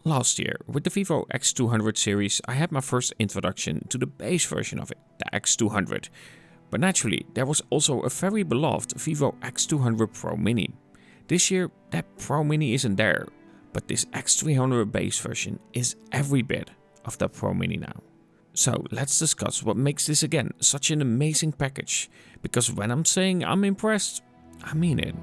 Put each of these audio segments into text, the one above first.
Last year, with the Vivo X200 series, I had my first introduction to the base version of it, the X200. But naturally, there was also a very beloved Vivo X200 Pro Mini. This year, that Pro Mini isn't there, but this X300 base version is every bit of the Pro Mini now. So let's discuss what makes this again such an amazing package, because when I'm saying I'm impressed, I mean it.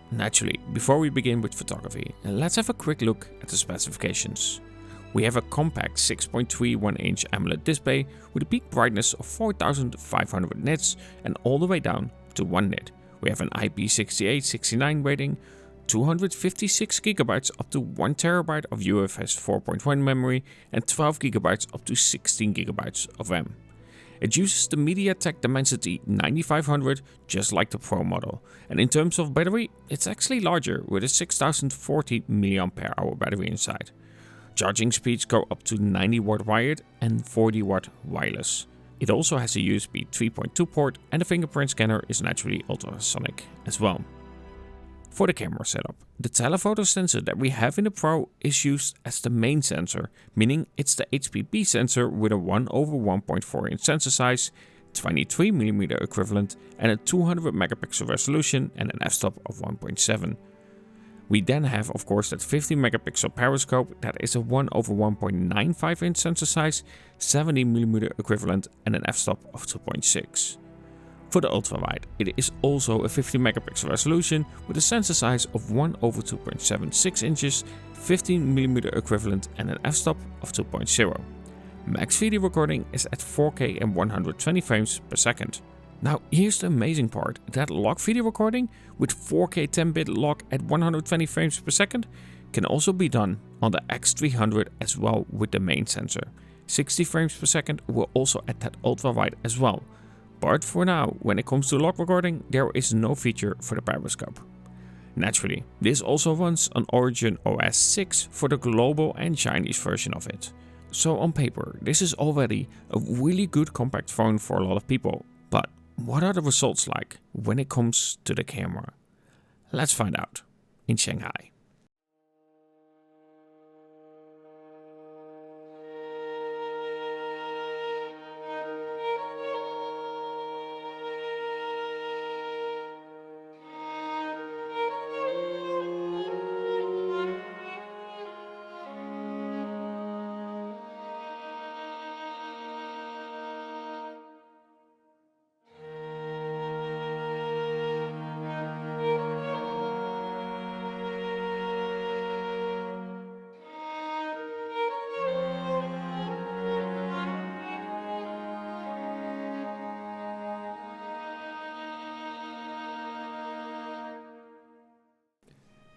Naturally, before we begin with photography, let's have a quick look at the specifications. We have a compact 6.31-inch AMOLED display with a peak brightness of 4500 nits and all the way down to 1 nit. We have an IP68-69 rating, 256GB up to 1TB of UFS 4.1 memory and 12GB up to 16GB of RAM. It uses the MediaTek Dimensity 9500 just like the Pro model, and in terms of battery, it's actually larger with a 6040 mAh battery inside. Charging speeds go up to 90W wired and 40W wireless. It also has a USB 3.2 port and the fingerprint scanner is naturally ultrasonic as well. For the camera setup, the telephoto sensor that we have in the Pro is used as the main sensor, meaning it's the HPP sensor with a 1/1.4 inch sensor size, 23mm equivalent and a 200 megapixel resolution and an f-stop of 1.7. We then have of course that 50 megapixel periscope that is a 1/1.95 inch sensor size, 70mm equivalent and an f-stop of 2.6. For the ultra-wide, it is also a 50 megapixel resolution with a sensor size of 1/2.76 inches, 15mm equivalent and an f-stop of 2.0. Max video recording is at 4K and 120 frames per second. Now here's the amazing part, that log video recording with 4K 10-bit log at 120 frames per second can also be done on the X300 as well with the main sensor. 60 frames per second will also add that ultra-wide as well. But for now, when it comes to log recording, there is no feature for the periscope. Naturally, this also runs on Origin OS 6 for the global and Chinese version of it. So on paper, this is already a really good compact phone for a lot of people. But what are the results like when it comes to the camera? Let's find out in Shanghai.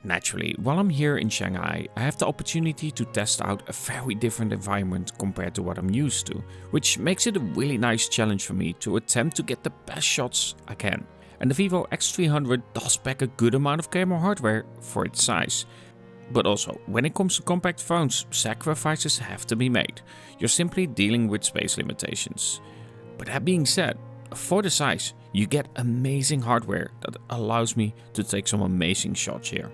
Naturally, while I'm here in Shanghai, I have the opportunity to test out a very different environment compared to what I'm used to, which makes it a really nice challenge for me to attempt to get the best shots I can. And the Vivo X300 does pack a good amount of camera hardware for its size. But also, when it comes to compact phones, sacrifices have to be made. You're simply dealing with space limitations. But that being said, for the size, you get amazing hardware that allows me to take some amazing shots here.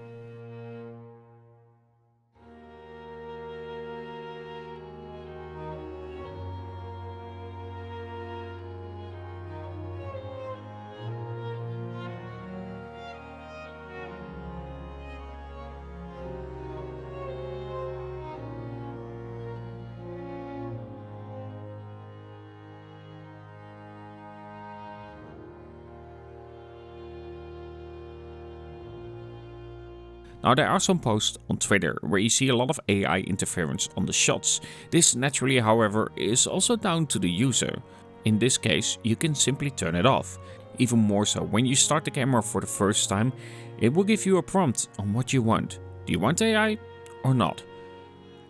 Now there are some posts on Twitter where you see a lot of AI interference on the shots. This naturally, however, is also down to the user. In this case, you can simply turn it off. Even more so, when you start the camera for the first time, it will give you a prompt on what you want. Do you want AI or not?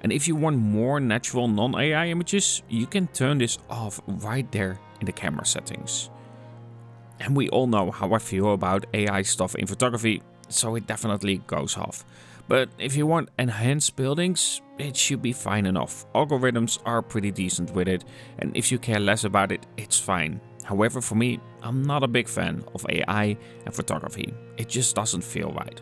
And if you want more natural non-AI images, you can turn this off right there in the camera settings. And we all know how I feel about AI stuff in photography, so it definitely goes off. But if you want enhanced buildings, it should be fine enough. Algorithms are pretty decent with it, and if you care less about it, it's fine. However, for me, I'm not a big fan of AI and photography. It just doesn't feel right.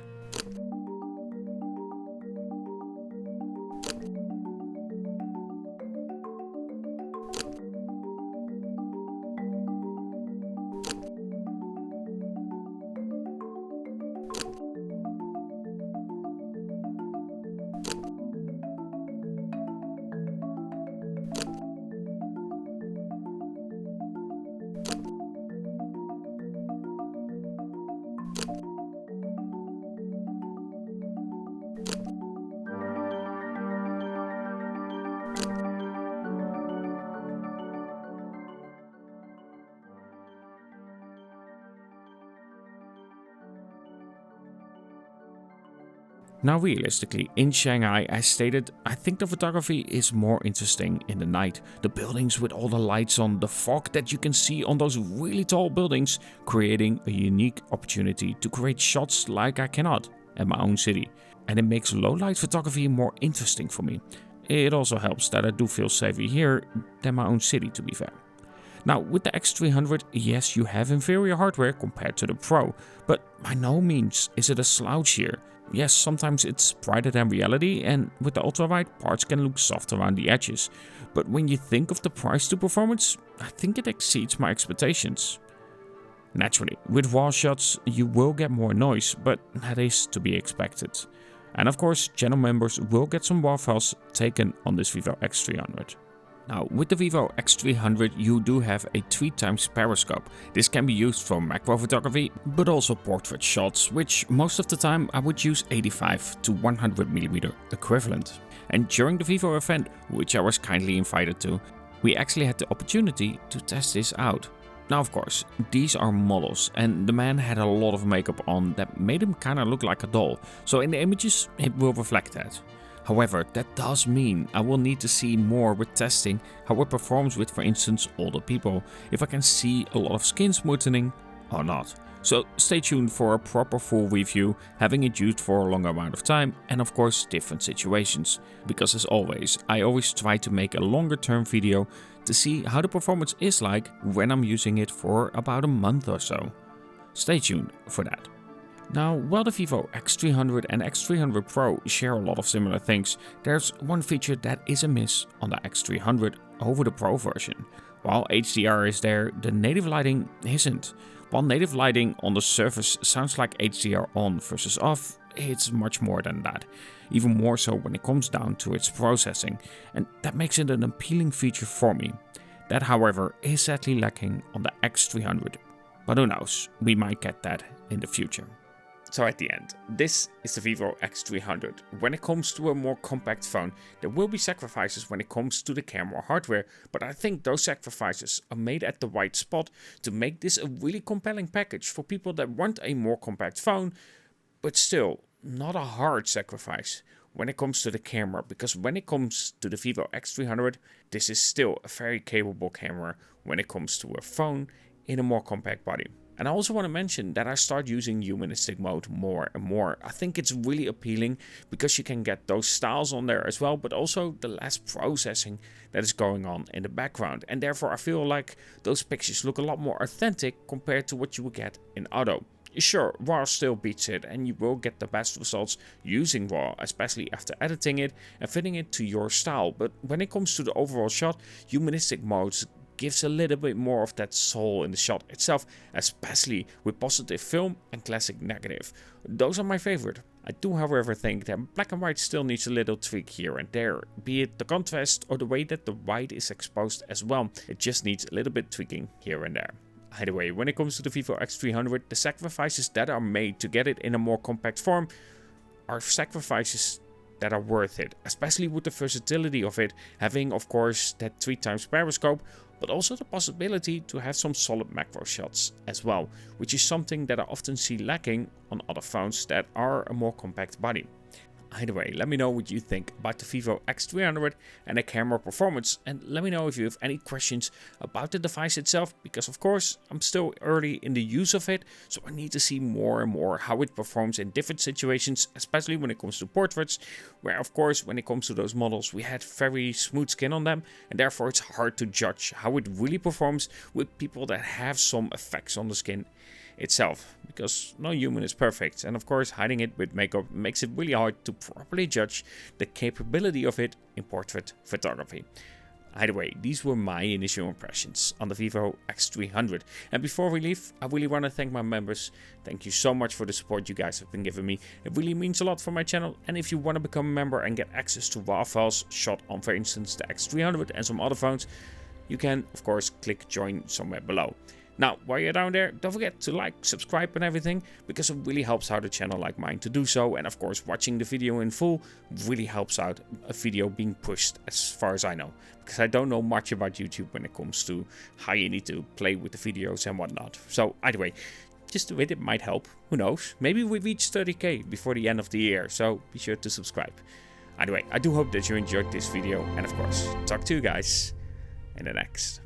Now realistically, in Shanghai, as stated, I think the photography is more interesting in the night. The buildings with all the lights on, the fog that you can see on those really tall buildings, creating a unique opportunity to create shots like I cannot at my own city. And it makes low light photography more interesting for me. It also helps that I do feel safer here than my own city, to be fair. Now with the X300, yes, you have inferior hardware compared to the Pro, but by no means is it a slouch here. Yes, sometimes it's brighter than reality, and with the ultra-wide, parts can look soft around the edges. But when you think of the price to performance, I think it exceeds my expectations. Naturally, with RAW shots you will get more noise, but that is to be expected. And of course, channel members will get some RAW files taken on this Vivo X300. Now, with the Vivo X300 you do have a 3x periscope. This can be used for macro photography, but also portrait shots, which most of the time I would use 85 to 100mm equivalent. And during the Vivo event, which I was kindly invited to, we actually had the opportunity to test this out. Now of course, these are models and the man had a lot of makeup on that made him kinda look like a doll, so in the images it will reflect that. However, that does mean I will need to see more with testing how it performs with, for instance, older people, if I can see a lot of skin smoothing or not. So stay tuned for a proper full review, having it used for a longer amount of time and of course different situations. Because as always, I always try to make a longer term video to see how the performance is like when I'm using it for about a month or so. Stay tuned for that. Now, while the Vivo X300 and X300 Pro share a lot of similar things, there's one feature that is amiss on the X300 over the Pro version. While HDR is there, the native lighting isn't. While native lighting on the surface sounds like HDR on versus off, it's much more than that. Even more so when it comes down to its processing, and that makes it an appealing feature for me. That, however, is sadly lacking on the X300. But who knows, we might get that in the future. So at the end, this is the Vivo X300. When it comes to a more compact phone, there will be sacrifices when it comes to the camera hardware, but I think those sacrifices are made at the right spot to make this a really compelling package for people that want a more compact phone, but still not a hard sacrifice when it comes to the camera, because when it comes to the Vivo X300, this is still a very capable camera when it comes to a phone in a more compact body. And I also want to mention that I start using Humanistic mode more and more. I think it's really appealing because you can get those styles on there as well, but also the less processing that is going on in the background. And therefore I feel like those pictures look a lot more authentic compared to what you would get in auto. Sure, RAW still beats it and you will get the best results using RAW, especially after editing it and fitting it to your style. But when it comes to the overall shot, Humanistic modes gives a little bit more of that soul in the shot itself, especially with positive film and classic negative. Those are my favorite. I do however think that black and white still needs a little tweak here and there, be it the contrast or the way that the white is exposed as well. It just needs a little bit tweaking here and there. Either way, when it comes to the Vivo X300, the sacrifices that are made to get it in a more compact form are sacrifices that are worth it, especially with the versatility of it, having of course that 3x periscope, but also the possibility to have some solid macro shots as well, which is something that I often see lacking on other phones that are a more compact body. Either way, let me know what you think about the Vivo X300 and the camera performance, and let me know if you have any questions about the device itself, because of course I'm still early in the use of it, so I need to see more and more how it performs in different situations, especially when it comes to portraits, where of course when it comes to those models we had very smooth skin on them, and therefore it's hard to judge how it really performs with people that have some effects on the skin itself, because no human is perfect, and of course hiding it with makeup makes it really hard to properly judge the capability of it in portrait photography. Either way, these were my initial impressions on the Vivo X300, and before we leave, I really want to thank my members. Thank you so much for the support you guys have been giving me. It really means a lot for my channel, and if you want to become a member and get access to RAW files shot on, for instance, the X300 and some other phones, you can of course click join somewhere below. Now, while you're down there, don't forget to like, subscribe and everything, because it really helps out a channel like mine to do so, and of course watching the video in full really helps out a video being pushed, as far as I know, because I don't know much about YouTube when it comes to how you need to play with the videos and whatnot. So either way, just a bit, it might help, who knows, maybe we reach 30k before the end of the year, so be sure to subscribe. Either way, I do hope that you enjoyed this video, and of course, talk to you guys in the next.